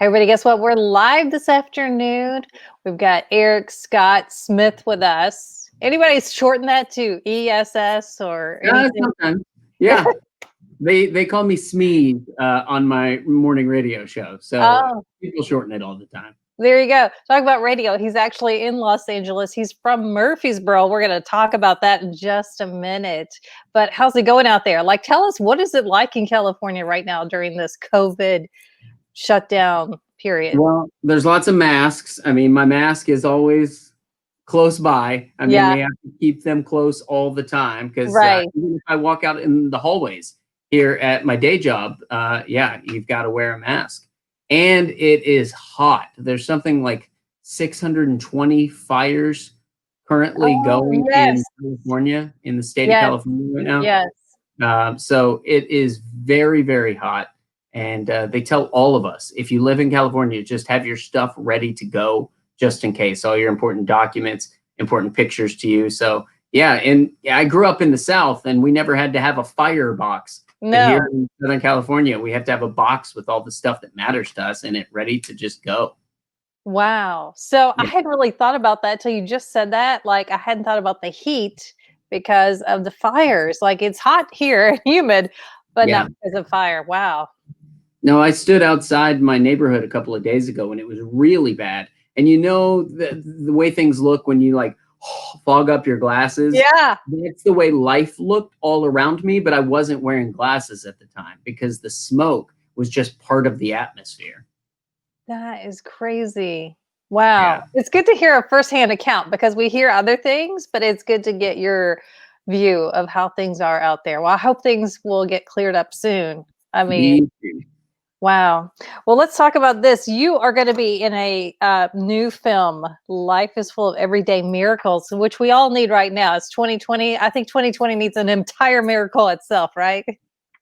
Hey, everybody, guess what? We're live this afternoon. We've got Erik Scott Smith with us. Anybody shorten that to ESS or anything? Sometimes. Yeah. They call me Smeeze on my morning radio show. So Oh, people shorten it all the time. there you go. Talk about radio. He's actually in Los Angeles. He's from Murfreesboro. We're going to talk about that in just a minute. But how's it going out there? Like, tell us, what is it like in California right now during this COVID shutdown period? Well, there's lots of masks. I mean, my mask is always close by. I mean, Yeah, we have to keep them close all the time because right. even if I walk out in the hallways here at my day job, yeah, you've got to wear a mask. And it is hot. There's something like 620 fires currently Oh, going in yes. California, in the state of Yes. California right now. Yes. So it is very, very hot. And they tell all of us, if you live in California, just have your stuff ready to go just in case, all your important documents, important pictures to you. So, yeah. And I grew up in the South and we never had to have a fire box. But here No. in Southern California, we have to have a box with all the stuff that matters to us in it ready to just go. Wow. So I Yeah. hadn't really thought about that till you just said that. Like I hadn't thought about the heat because of the fires. Like it's hot here and humid, but not Yeah. because of fire. Wow. No, I stood outside my neighborhood a couple of days ago and it was really bad. And you know the way things look when you like fog up your glasses. Yeah. That's the way life looked all around me, but I wasn't wearing glasses at the time because the smoke was just part of the atmosphere. That is crazy. Yeah. Wow. It's good to hear a firsthand account because we hear other things, but it's good to get your view of how things are out there. Well, I hope things will get cleared up soon. I mean, Me too. wow. Well, let's talk about this. You are going to be in a new film, Life is Full of Everyday Miracles, which we all need right now. It's 2020. I think 2020 needs an entire miracle itself, right?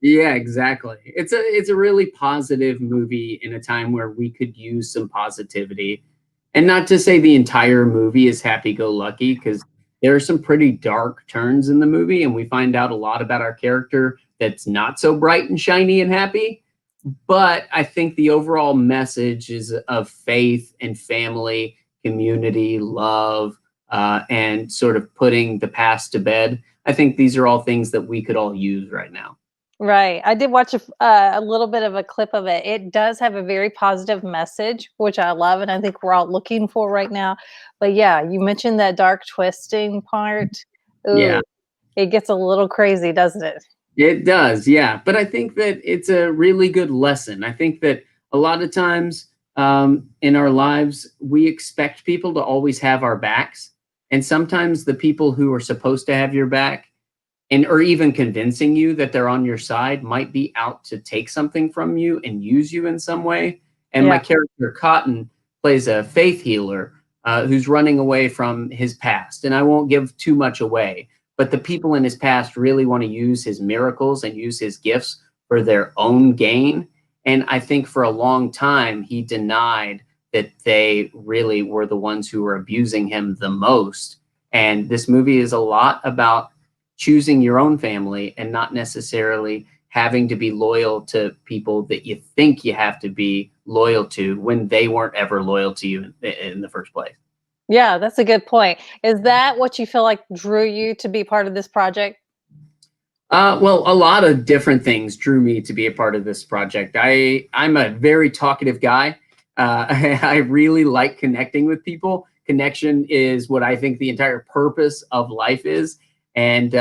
Yeah, exactly. It's a really positive movie in a time where we could use some positivity. And not to say the entire movie is happy-go-lucky, because there are some pretty dark turns in the movie, and we find out a lot about our character that's not so bright and shiny and happy. But I think the overall message is of faith and family, community, love, and sort of putting the past to bed. I think these are all things that we could all use right now. Right. I did watch a little bit of a clip of it. It does have a very positive message, which I love, and I think we're all looking for right now. But yeah, you mentioned that dark twisting part. Yeah. Ooh, it gets a little crazy, doesn't it? It does, yeah. But I think that it's a really good lesson. I think that a lot of times in our lives, we expect people to always have our backs. And sometimes the people who are supposed to have your back and or even convincing you that they're on your side might be out to take something from you and use you in some way. And my Yeah. character Cotton plays a faith healer who's running away from his past. And I won't give too much away, but the people in his past really want to use his miracles and use his gifts for their own gain. And I think for a long time he denied that they really were the ones who were abusing him the most. And this movie is a lot about choosing your own family and not necessarily having to be loyal to people that you think you have to be loyal to when they weren't ever loyal to you in the first place. Yeah, that's a good point. Is that what you feel like drew you to be part of this project? Well, a lot of different things drew me to be a part of this project. I'm a very talkative guy. I really like connecting with people. Connection is what I think the entire purpose of life is, and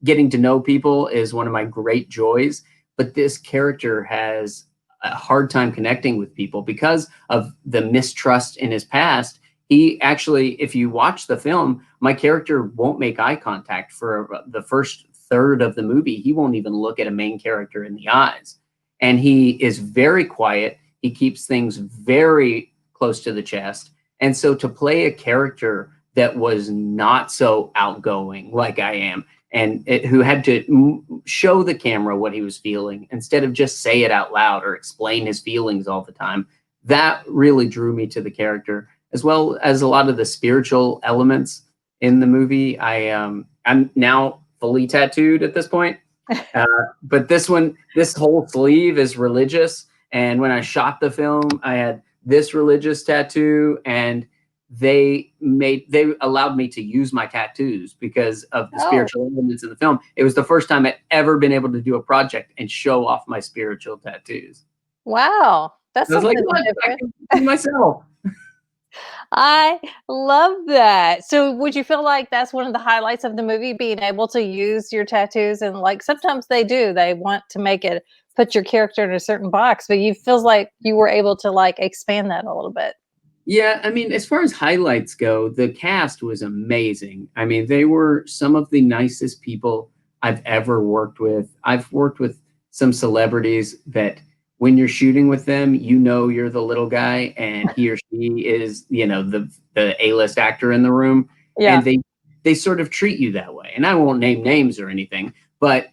getting to know people is one of my great joys. But this character has a hard time connecting with people because of the mistrust in his past. He actually, if you watch the film, my character won't make eye contact for the first third of the movie. He won't even look at a main character in the eyes. And he is very quiet. He keeps things very close to the chest. And so to play a character that was not so outgoing like I am, and who had to show the camera what he was feeling instead of just say it out loud or explain his feelings all the time, that really drew me to the character, as well as a lot of the spiritual elements in the movie. I'm now fully tattooed at this point. Uh, but this whole sleeve is religious. And when I shot the film, I had this religious tattoo, and they allowed me to use my tattoos because of the Oh, spiritual elements in the film. It was the first time I'd ever been able to do a project and show off my spiritual tattoos. wow. That's I was like, something what? I different. can be myself. I love that. So would you feel like that's one of the highlights of the movie, being able to use your tattoos? And like sometimes they do, they want to make it put your character in a certain box, but you feels like you were able to like expand that a little bit. Yeah, I mean, as far as highlights go, the cast was amazing. I mean, they were some of the nicest people I've ever worked with. I've worked with some celebrities that when you're shooting with them, you know you're the little guy and he or she is, the A-list actor in the room, Yeah. and they sort of treat you that way. And I won't name names or anything, but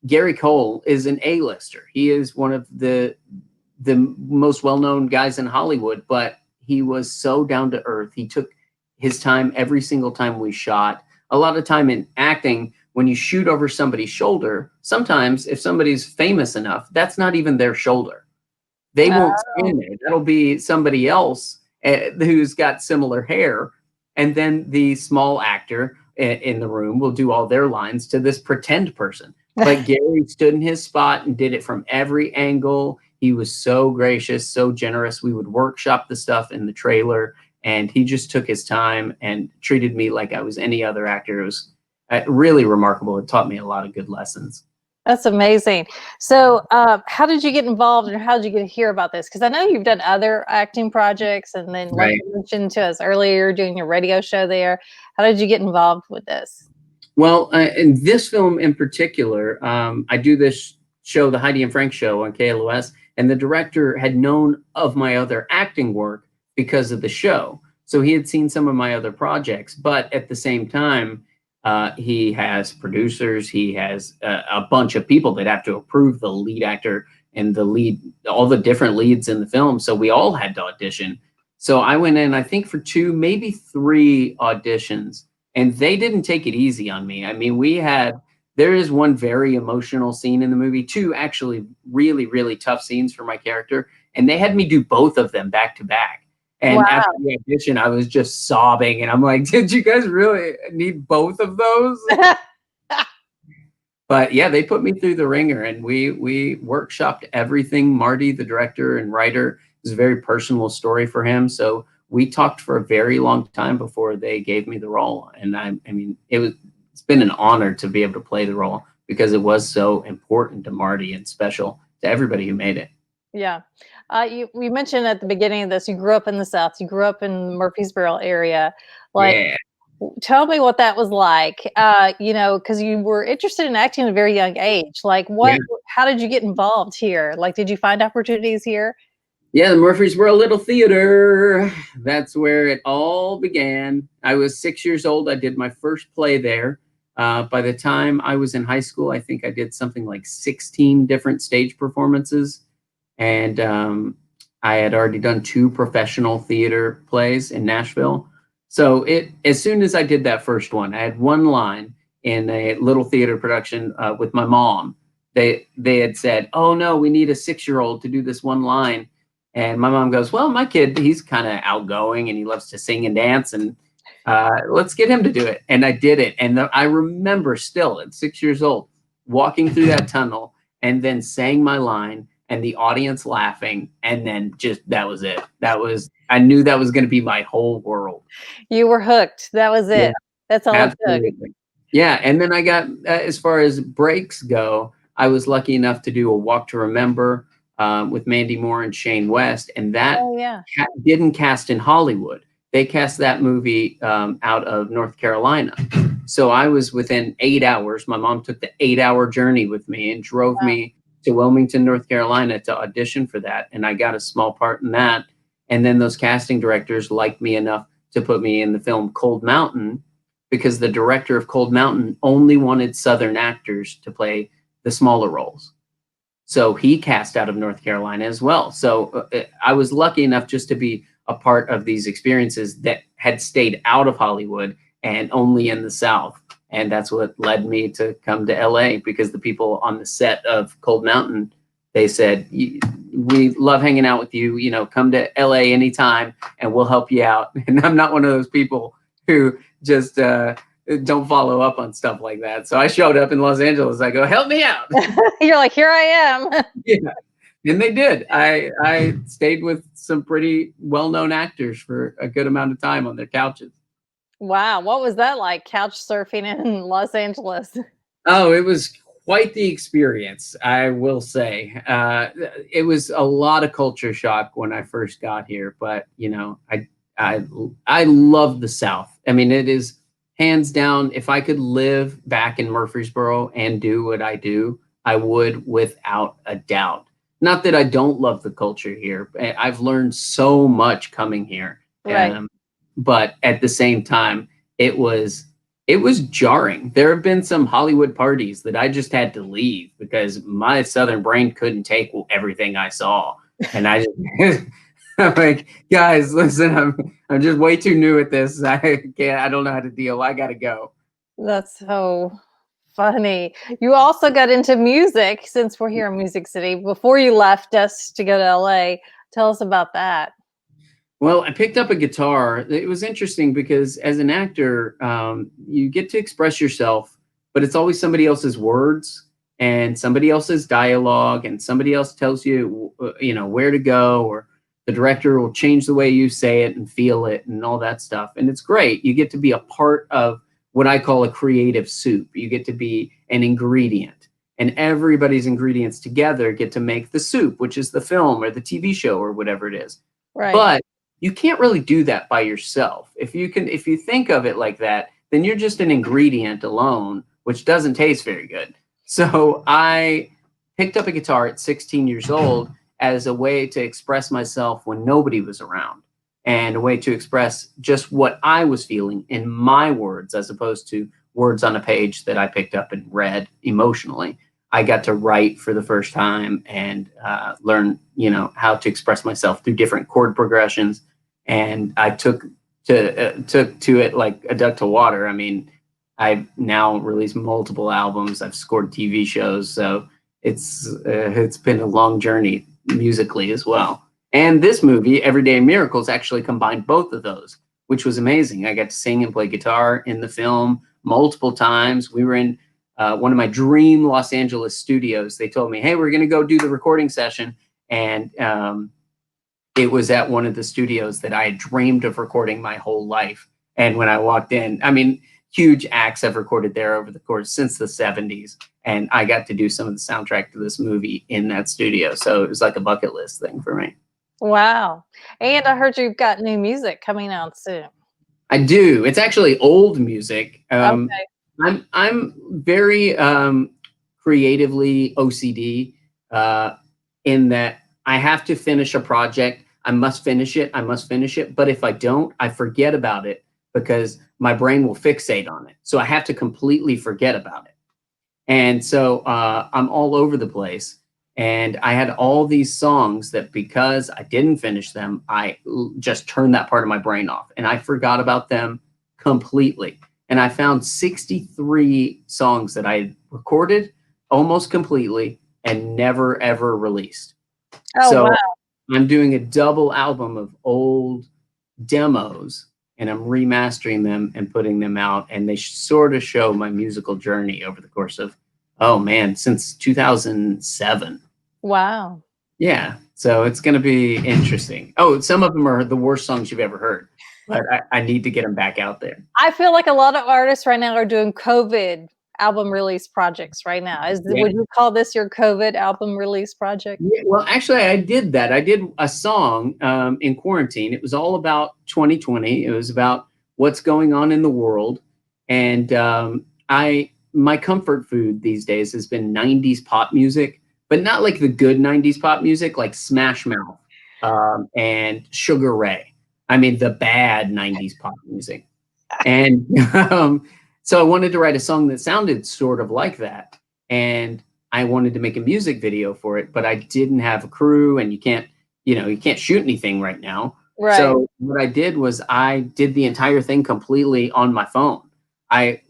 Gary Cole is an A-lister. He is one of the most well-known guys in Hollywood, but he was so down to earth. He took his time every single time we shot. A lot of time in acting, when you shoot over somebody's shoulder, sometimes if somebody's famous enough, that's not even their shoulder. They won't Oh. stand there. That'll be somebody else who's got similar hair. And then the small actor in the room will do all their lines to this pretend person. But Gary stood in his spot and did it from every angle. He was so gracious, so generous. We would workshop the stuff in the trailer, and he just took his time and treated me like I was any other actor. It was really remarkable. It taught me a lot of good lessons. That's amazing. So, how did you get involved, and how did you get to hear about this? Because I know you've done other acting projects, and then, like Right. you mentioned to us earlier, doing your radio show there. How did you get involved with this? Well, in this film in particular, I do this show, the Heidi and Frank Show on KLOS, and the director had known of my other acting work because of the show. So he had seen some of my other projects, but at the same time, he has producers, he has a bunch of people that have to approve the lead actor and all the different leads in the film. So we all had to audition. So I went in, I think, for 2, maybe 3 auditions, and they didn't take it easy on me. I mean, there is one very emotional scene in the movie, 2 actually really, really tough scenes for my character, and they had me do both of them back to back. And after Wow. the audition, I was just sobbing, and I'm like, did you guys really need both of those? But yeah, they put me through the ringer, and we workshopped everything. Marty, the director and writer, is a very personal story for him. So we talked for a very long time before they gave me the role. And I mean, it's been an honor to be able to play the role because it was so important to Marty and special to everybody who made it. Yeah. We mentioned at the beginning of this, you grew up in the South. You grew up in Murfreesboro area. Like, Yeah. tell me what that was like. Because you were interested in acting at a very young age. Like, Yeah. how did you get involved here? Like, did you find opportunities here? Yeah, the Murfreesboro Little Theater. That's where it all began. I was 6 years old. I did my first play there. By the time I was in high school, I think I did something like 16 different stage performances. And I had already done 2 professional theater plays in Nashville. So as soon as I did that first one, I had one line in a little theater production with my mom. They had said, "Oh no, we need a 6-year-old to do this one line." And my mom goes, "Well, my kid, he's kind of outgoing and he loves to sing and dance, and let's get him to do it." And I did it. And I remember still at 6 years old walking through that tunnel and then saying my line and the audience laughing. And then that was it. I knew that was going to be my whole world. You were hooked. That was Yeah, it. That's all it took. absolutely. Yeah. And then I got, as far as breaks go, I was lucky enough to do A Walk to Remember with Mandy Moore and Shane West. And that Oh yeah. didn't cast in Hollywood. They cast that movie out of North Carolina. So I was within 8 hours. My mom took the 8-hour journey with me and drove Wow. me to Wilmington, North Carolina to audition for that. And I got a small part in that. And then those casting directors liked me enough to put me in the film Cold Mountain, because the director of Cold Mountain only wanted Southern actors to play the smaller roles. So he cast out of North Carolina as well. So I was lucky enough just to be a part of these experiences that had stayed out of Hollywood and only in the South. And that's what led me to come to LA, because the people on the set of Cold Mountain, they said, we love hanging out with you. You know, come to LA anytime and we'll help you out. And I'm not one of those people who just don't follow up on stuff like that. So I showed up in Los Angeles. I go, help me out. You're like, here I am. Yeah. And they did. I stayed with some pretty well-known actors for a good amount of time on their couches. Wow, what was that like, couch surfing in Los Angeles? Oh, it was quite the experience, I will say. It was a lot of culture shock when I first got here, but you know, I I love the South. I mean, it is hands down. If I could live back in Murfreesboro and do what I do, I would without a doubt. Not that I don't love the culture here. I've learned so much coming here, Right. but at the same time, it was it was jarring. There have been some Hollywood parties that I just had to leave because my southern brain couldn't take everything I saw, and I just I'm like, guys, listen, I'm just way too new at this. I can't. I don't know how to deal. I gotta go. That's so funny. You also got into music since we're here in Music City before you left us to go to LA. Tell us about that. Well, I picked up a guitar. It was interesting because as an actor, you get to express yourself, but it's always somebody else's words and somebody else's dialogue, and somebody else tells you, you know, where to go, or the director will change the way you say it and feel it and all that stuff. And it's great. You get to be a part of what I call a creative soup. You get to be an ingredient, and everybody's ingredients together get to make the soup, which is the film or the TV show or whatever it is. Right. But you can't really do that by yourself. If you think of it like that, then you're just an ingredient alone, which doesn't taste very good. So I picked up a guitar at 16 years old as a way to express myself when nobody was around, and a way to express just what I was feeling in my words, as opposed to words on a page that I picked up and read emotionally. I got to write for the first time and learn, you know, how to express myself through different chord progressions. And I took to it like a duck to water. I mean, I've now released multiple albums. I've scored TV shows, so it's been a long journey musically as well. And this movie, Everyday Miracles, actually combined both of those, which was amazing. I got to sing and play guitar in the film multiple times. We were in one of my dream Los Angeles studios. They told me, "Hey, we're going to go do the recording session," and it was at one of the studios that I had dreamed of recording my whole life. And when I walked in, I mean, huge acts have recorded there over the course since the 70s. And I got to do some of the soundtrack to this movie in that studio. So it was like a bucket list thing for me. Wow. And I heard you've got new music coming out soon. I do. It's actually old music. Okay. I'm very creatively OCD in that I have to finish a project. I must finish it. I must finish it. But if I don't, I forget about it because my brain will fixate on it. So I have to completely forget about it. And so I'm all over the place. And I had all these songs that, because I didn't finish them, just turned that part of my brain off and I forgot about them completely. And I found 63 songs that I had recorded almost completely and never ever released. Oh, So wow. I'm doing a double album of old demos, and I'm remastering them and putting them out. And they sort of show my musical journey over the course of, oh man, since 2007. Wow. Yeah. So it's going to be interesting. Oh, some of them are the worst songs you've ever heard, but I need to get them back out there. I feel like a lot of artists right now are doing COVID album release projects right now. Yeah. Would you call this your COVID album release project? Yeah, well, actually, I did that. I did a song in quarantine. It was all about 2020. It was about what's going on in the world, and my comfort food these days has been 90s pop music, but not like the good 90s pop music, like Smash Mouth and Sugar Ray. I mean, the bad 90s pop music. And so I wanted to write a song that sounded sort of like that. And I wanted to make a music video for it, but I didn't have a crew, and you can't shoot anything right now. Right. So what I did was I did the entire thing completely on my phone. I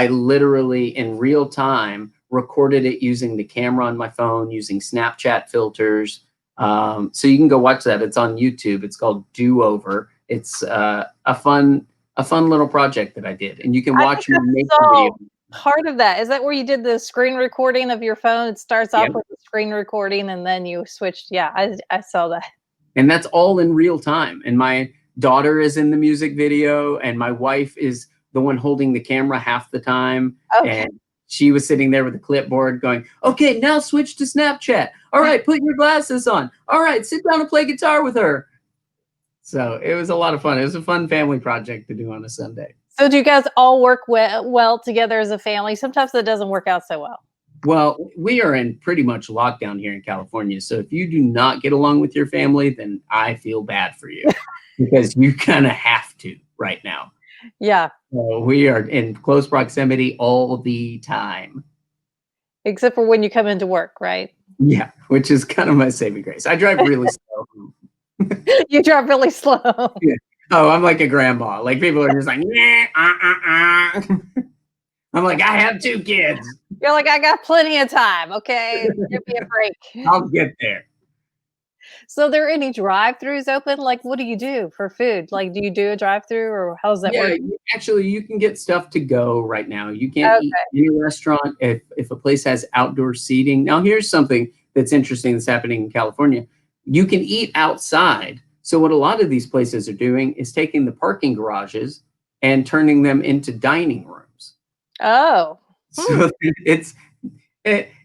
literally in real time recorded it using the camera on my phone, using Snapchat filters, So you can go watch that. It's on YouTube. It's called Do Over. It's a fun little project that I did, and you can I watch think me I make the saw video. part of that. Is that where you did the screen recording of your phone? It starts off Yeah, with the screen recording and then you switched. Yeah, I saw that. and that's all in real time. And my daughter is in the music video, and my wife is the one holding the camera half the time. Okay. And she was sitting there with a clipboard going, okay, now switch to Snapchat. All right, put your glasses on. All right, sit down and play guitar with her. So it was a lot of fun. It was a fun family project to do on a Sunday. So do you guys all work well together as a family? Sometimes that doesn't work out so well. Well, we are in pretty much lockdown here in California. So if you do not get along with your family, then I feel bad for you because you kind of have to right now. Yeah, So we are in close proximity all the time. except for when you come into work, right? Yeah, which is kind of my saving grace. I drive really slow. You drive really slow. Yeah. Oh, I'm like a grandma. Like people are just like, nah, I'm like, I have 2 kids. You're like, I got plenty of time. Okay, give me a break. I'll get there. So, are there any drive-throughs open? Like, what do you do for food? Like, do you do a drive-through, or how's that Yeah, work? actually, you can get stuff to go right now. You can't eat Okay. in a restaurant if a place has outdoor seating. Now, here's something that's interesting that's happening in California. You can eat outside. So what a lot of these places are doing is taking the parking garages and turning them into dining rooms. Oh. Hmm. So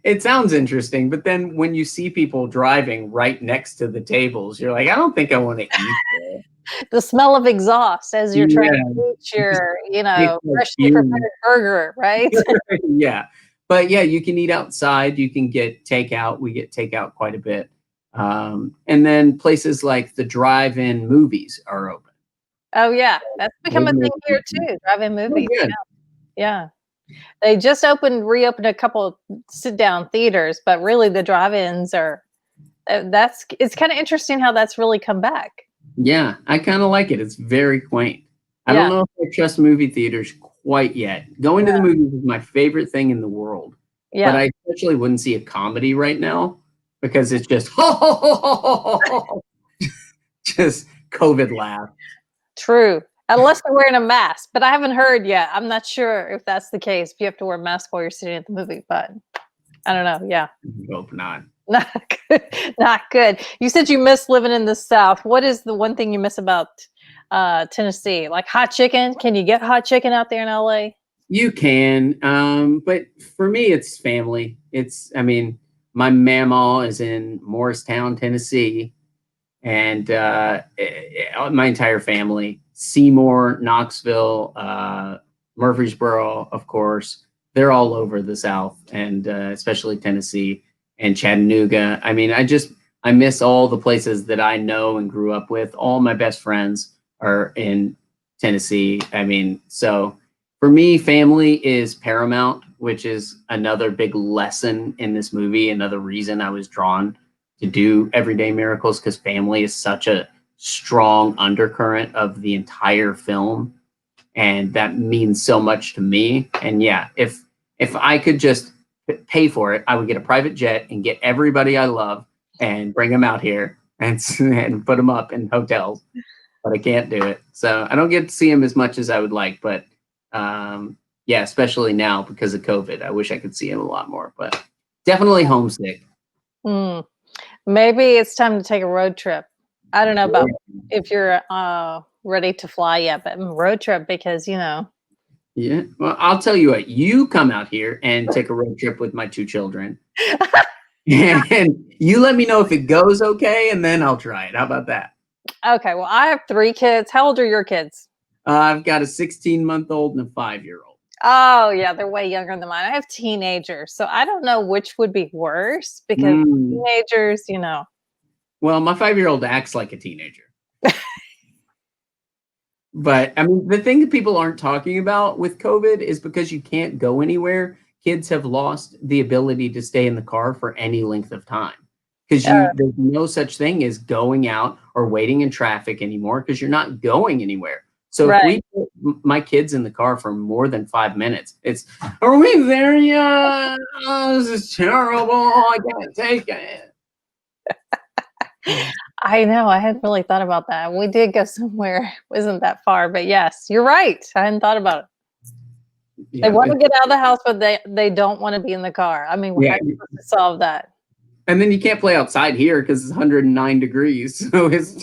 it sounds interesting, but then when you see people driving right next to the tables, you're like, I don't think I want to eat there. The smell of exhaust as you're trying Yeah, to eat just your, tastes like freshly fumes. prepared burger, right? Yeah. But yeah, you can eat outside. You can get takeout. We get takeout quite a bit. And then places like the drive-in movies are open. Oh, yeah, that's become Those a thing here movies- too, drive-in Oh, movies. good. Yeah. They just reopened a couple sit-down theaters, but really the drive-ins are it's kinda interesting how that's really come back. Yeah, I kind of like it. It's very quaint. I don't Yeah, know if I trust movie theaters quite yet. Going to the yeah, movies is my favorite thing in the world, but yeah. I especially wouldn't see a comedy right now because it's just just COVID laugh. True. Unless they're wearing a mask, but I haven't heard yet. I'm not sure if that's the case, if you have to wear a mask while you're sitting at the movie, but I don't know, yeah. Hope not. Not good, not good. You said you miss living in the South. What is the one thing you miss about, Tennessee? Like hot chicken? Can you get hot chicken out there in LA? You can, but for me, it's family. I mean, my mamaw is in Morristown, Tennessee, and my entire family, Seymour, Knoxville, Murfreesboro, of course, they're all over the South, and especially Tennessee and Chattanooga. I mean, I miss all the places that I know and grew up with. All my best friends are in Tennessee. I mean, so for me, family is paramount, which is another big lesson in this movie. Another reason I was drawn to do Everyday Miracles, because family is such a strong undercurrent of the entire film, and that means so much to me. And yeah, if I could just pay for it, I would get a private jet and get everybody I love and bring them out here and put them up in hotels. But I can't do it, so I don't get to see them as much as I would like. But yeah, especially now because of COVID, I wish I could see him a lot more. But definitely homesick. Mm. Maybe it's time to take a road trip. I don't know about if you're, ready to fly yet, but road trip because, Yeah. Well, I'll tell you what, you come out here and take a road trip with my 2 children. And you let me know if it goes okay, and then I'll try it. How about that? Okay, well, I have 3 kids. How old are your kids? I've got a 16-month-old and a 5-year-old. Oh, yeah, they're way younger than mine. I have teenagers, so I don't know which would be worse because Mm. teenagers. Well, my 5-year-old acts like a teenager. But I mean, the thing that people aren't talking about with COVID is because you can't go anywhere, kids have lost the ability to stay in the car for any length of time. Because there's no such thing as going out or waiting in traffic anymore because you're not going anywhere. So if Right. we put my kids in the car for more than 5 minutes, are we there yet? Oh, this is terrible. I can't take it. I know, I hadn't really thought about that. We did go somewhere, wasn't that far, but yes, you're right. I hadn't thought about it. They Yeah, wanna get out of the house, but they don't wanna be in the car. I mean, how yeah. are you supposed to solve that? And then you can't play outside here because it's 109 degrees. So it's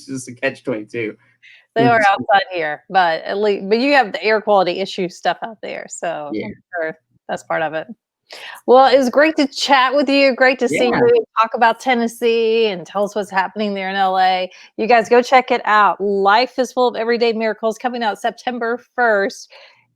just a catch 22. They are outside here, but at least but you have the air quality issue stuff out there, so Yeah. I'm sure that's part of it. Well, it was great to chat with you, great to see Yeah. you, talk about Tennessee, and tell us what's happening there in LA. You guys go check it out. Life is Full of Everyday Miracles coming out September 1st.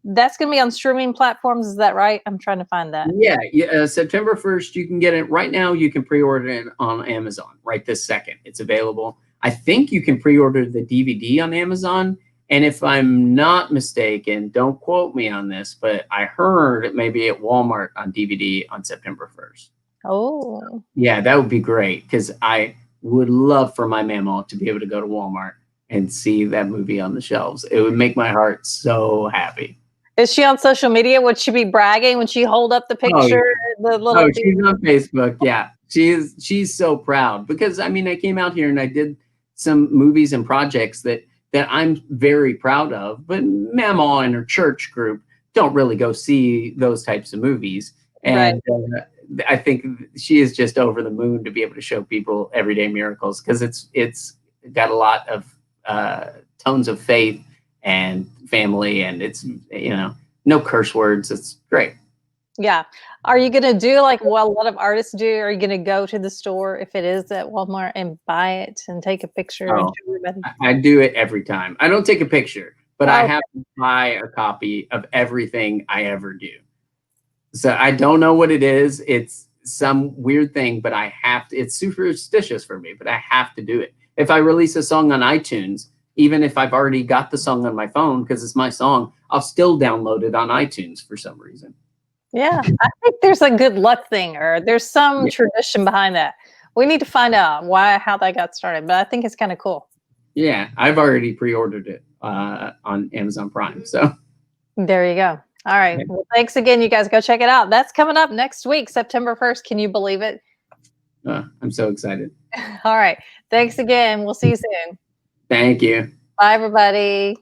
That's gonna be on streaming platforms, is that right? I'm trying to find that. Yeah. Yeah. September 1st, you can get it right now. You can pre order it on Amazon right this second. It's available. I think you can pre order the DVD on Amazon. And if I'm not mistaken, don't quote me on this, but I heard it may be at Walmart on DVD on September 1st. Oh, Yeah, that would be great because I would love for my mamaw to be able to go to Walmart and see that movie on the shelves. It would make my heart so happy. is she on social media? Would she be bragging? Would she hold up the Oh, picture, the oh, little she's on Facebook. Yeah. She's so proud because I mean I came out here and I did some movies and projects that I'm very proud of, but Mama and her church group don't really go see those types of movies. right. And I think she is just over the moon to be able to show people everyday miracles because it's got a lot of tones of faith and family, and it's no curse words. It's great. Yeah. Are you gonna do like what a lot of artists do? Are you gonna go to the store if it is at Walmart and buy it and take a picture and Oh, show everybody? I do it every time. I don't take a picture, but I Oh, have to buy a copy of everything I ever do. So I don't know what it is. It's some weird thing, but I have to. It's superstitious for me, but I have to do it. If I release a song on iTunes, even if I've already got the song on my phone because it's my song, I'll still download it on iTunes for some reason. yeah. I think there's a good luck thing or there's some Yeah, tradition behind that. We need to find out how that got started, but I think it's kinda cool. yeah. I've already pre-ordered it on Amazon Prime. So There you go. All right. yeah. Well, thanks again. You guys go check it out. That's coming up next week, September 1st. Can you believe it? I'm so excited. All right. Thanks again. We'll see you soon. Thank you. Bye, everybody.